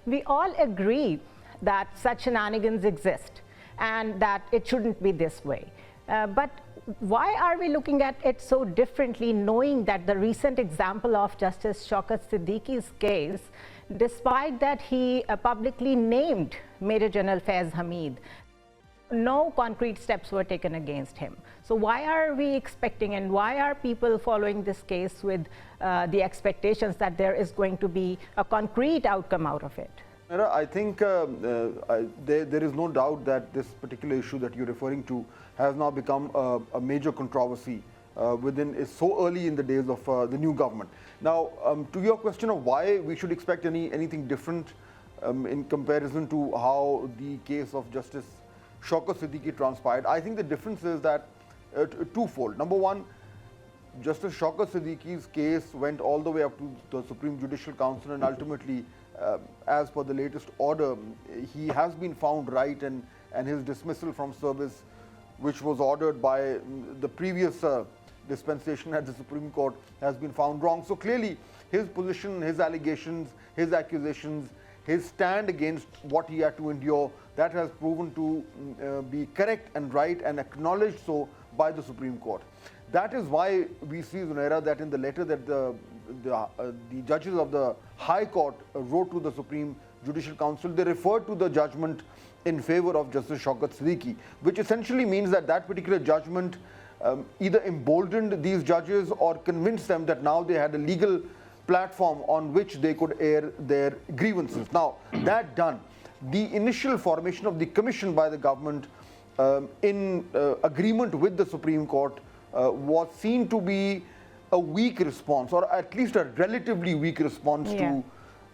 we all agree that such shenanigans exist and that it shouldn't be this way. But why are we looking at it so differently, knowing that the recent example of Justice Shaukat Siddiqui's case, despite that he publicly named Major General Faiz Hameed, no concrete steps were taken against him. So why are we expecting, and why are people following this case with the expectations that there is going to be a concrete outcome out of it? I think there is no doubt that this particular issue that you're referring to has now become a major controversy is so early in the days of the new government. Now, to your question of why we should expect anything different in comparison to how the case of Justice Shaukat Siddiqui transpired, I think the difference is that twofold. Number one, Justice Shaukat Siddiqui's case went all the way up to the Supreme Judicial Council, and ultimately, as per the latest order, he has been found right, and his dismissal from service, which was ordered by the previous dispensation at the Supreme Court, has been found wrong. So clearly, his position, his allegations, his accusations, his stand against what he had to endure, that has proven to be correct and right and acknowledged so by the Supreme Court. That is why we see, Zunaira, that in the letter that the judges of the High Court wrote to the Supreme Judicial Council, they referred to the judgment in favor of Justice Shaukat Siddiqui, which essentially means that that particular judgment either emboldened these judges or convinced them that now they had a legal platform on which they could air their grievances. Now, that done, the initial formation of the commission by the government in agreement with the Supreme Court was seen to be a weak response, or at least a relatively weak response to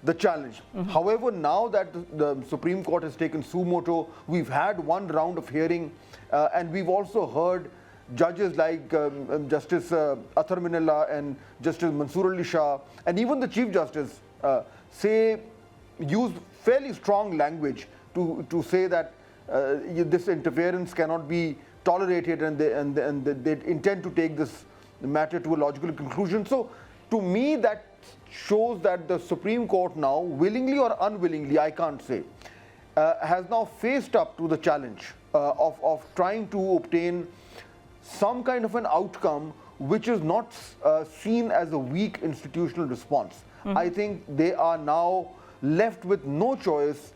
the challenge. However, now that the Supreme Court has taken suo motu, we've had one round of hearing, and we've also heard judges like Justice Athar Minallah and Justice Mansoor Ali Shah, and even the Chief Justice use fairly strong language to say that this interference cannot be tolerated, and they intend to take this matter to a logical conclusion. So to me, that shows that the Supreme Court now, willingly or unwillingly, I can't say, has now faced up to the challenge of trying to obtain some kind of an outcome which is not seen as a weak institutional response. I think they are now left with no choice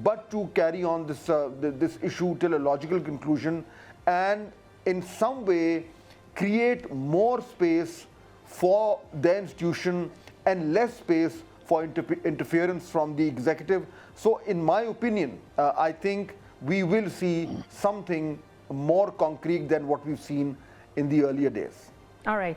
but to carry on this issue till a logical conclusion, and in some way create more space for the institution and less space for interference from the executive. So in my opinion, I think we will see something more concrete than what we've seen in the earlier days. All right.